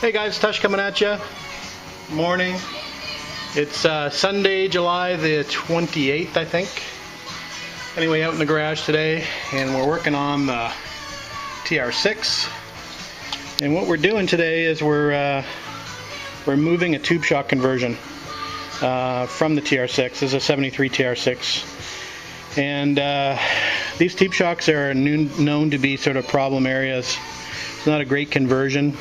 Hey guys, Tush coming at you. Morning. It's Sunday, July the 28th, I think. Anyway, out in the garage today, and we're working on the TR6. And what we're doing today is we're moving a tube shock conversion from the TR6. This is a 73 TR6. And these tube shocks are known to be sort of problem areas. It's not a great conversion.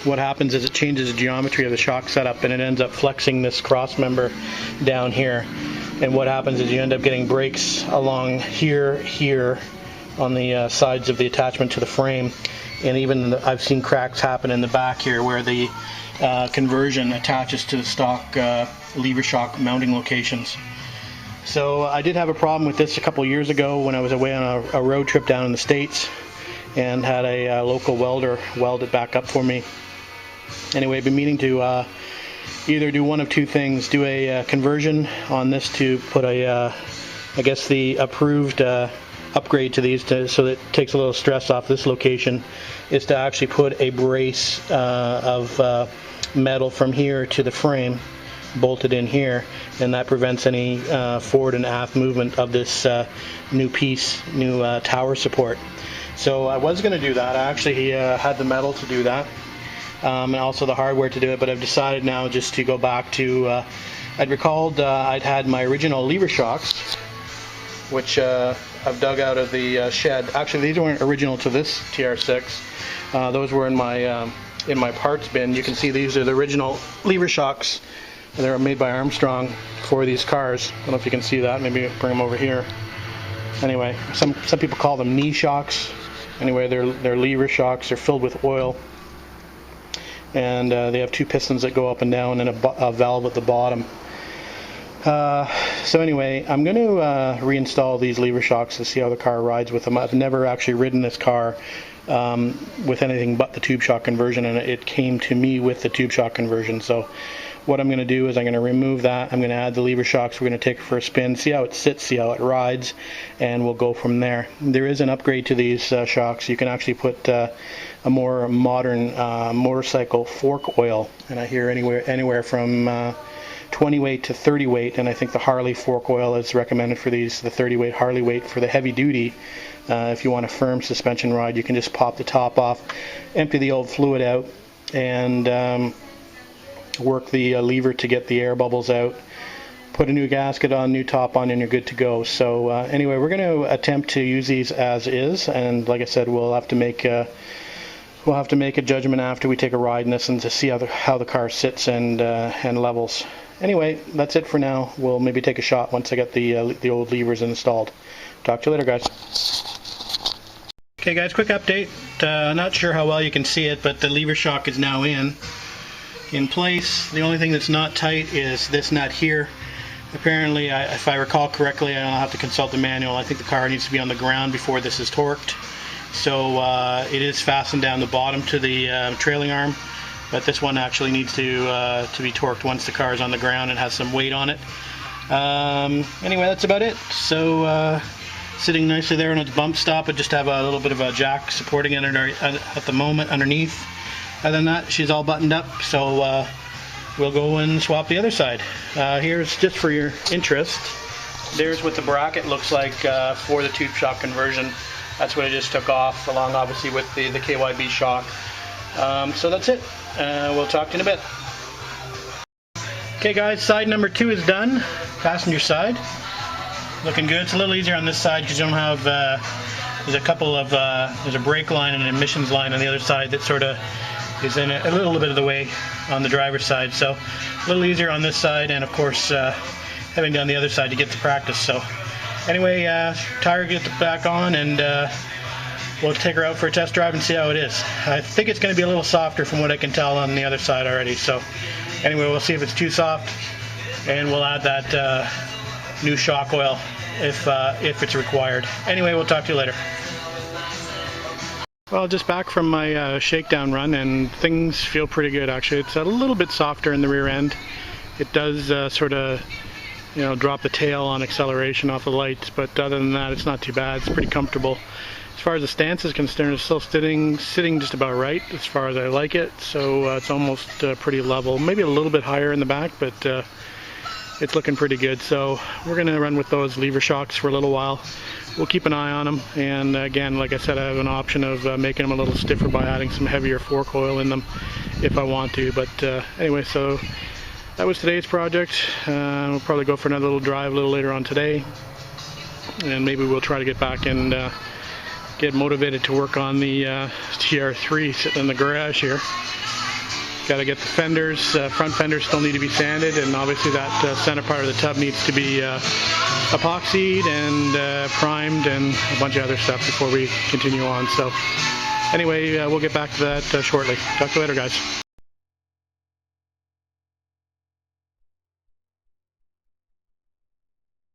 What happens is it changes the geometry of the shock setup and it ends up flexing this cross member down here. And what happens is you end up getting breaks along here on the sides of the attachment to the frame. And even I've seen cracks happen in the back here where the conversion attaches to the stock lever shock mounting locations. So I did have a problem with this a couple years ago when I was away on a road trip down in the States and had a local welder weld it back up for me. Anyway, I've been meaning to either do one of two things: do a conversion on this to put I guess the approved upgrade to these so that it takes a little stress off this location, is to actually put a brace of metal from here to the frame bolted in here, and that prevents any forward and aft movement of this new tower support. So I was going to do that. I actually had the metal to do that. And also the hardware to do it, but I've decided now just to go back to, I'd recalled I'd had my original lever shocks, which I've dug out of the shed. Actually, these weren't original to this TR6. Those were in my parts bin. You can see these are the original lever shocks. They were made by Armstrong for these cars. I don't know if you can see that. Maybe bring them over here. Anyway, some people call them knee shocks. Anyway, they're lever shocks. They're filled with oil. And they have two pistons that go up and down and a valve at the bottom. So anyway, I'm going to reinstall these lever shocks to see how the car rides with them. I've never actually ridden this car with anything but the tube shock conversion, and it came to me with the tube shock conversion. So what I'm going to do is I'm going to remove that. I'm going to add the lever shocks. We're going to take it for a spin, see how it sits, see how it rides, and we'll go from there. There is an upgrade to these shocks. You can actually put a more modern motorcycle fork oil, and I hear anywhere from 20 weight to 30 weight, and I think the Harley fork oil is recommended for these, the 30 weight Harley weight for the heavy duty. If you want a firm suspension ride, you can just pop the top off, empty the old fluid out, and work the lever to get the air bubbles out, put a new gasket on, new top on, and you're good to go. So anyway, we're going to attempt to use these as is, and like I said, we'll have to make a judgment after we take a ride in this and to see how the car sits and levels. Anyway, that's it for now. We'll maybe take a shot once I get the old levers installed. Talk to you later, guys. Okay guys, quick update. Not sure how well you can see it, but the lever shock is now in place. The only thing that's not tight is this nut here. Apparently, if I recall correctly, I'll have to consult the manual. I think the car needs to be on the ground before this is torqued. So it is fastened down the bottom to the trailing arm, but this one actually needs to be torqued once the car is on the ground and has some weight on it. Anyway, that's about it. So sitting nicely there on its bump stop, I just have a little bit of a jack supporting it at the moment underneath. Other than that, she's all buttoned up, so we'll go and swap the other side. Here's, just for your interest, there's what the bracket looks like for the tube shock conversion. That's what I just took off, along obviously with the KYB shock. So that's it. We'll talk to you in a bit. Okay guys, side number 2 is done. Passenger side. Looking good. It's a little easier on this side because you don't have, there's a brake line and an emissions line on the other side that sort of is in a little bit of the way on the driver's side. So a little easier on this side, and of course having done the other side to get to practice. So anyway, tire gets back on, and we'll take her out for a test drive and see how it is. I think it's going to be a little softer from what I can tell on the other side already. So anyway, we'll see if it's too soft, and we'll add that new shock oil if it's required. Anyway, we'll talk to you later. Well, just back from my shakedown run, and things feel pretty good actually. It's a little bit softer in the rear end. It does sort of, drop the tail on acceleration off the lights, but other than that, it's not too bad. It's pretty comfortable. far as the stance is concerned, it's still sitting just about right as far as I like it. So it's almost pretty level. Maybe a little bit higher in the back, but it's looking pretty good. So we're going to run with those lever shocks for a little while. We'll keep an eye on them. And again, like I said, I have an option of making them a little stiffer by adding some heavier fork oil in them if I want to. But anyway, so that was today's project. We'll probably go for another little drive a little later on today. And maybe we'll try to get back and get motivated to work on the TR6 sitting in the garage here. Got to get the fenders, front fenders still need to be sanded, and obviously that center part of the tub needs to be epoxied and primed and a bunch of other stuff before we continue on. So anyway, we'll get back to that shortly. Talk to you later, guys.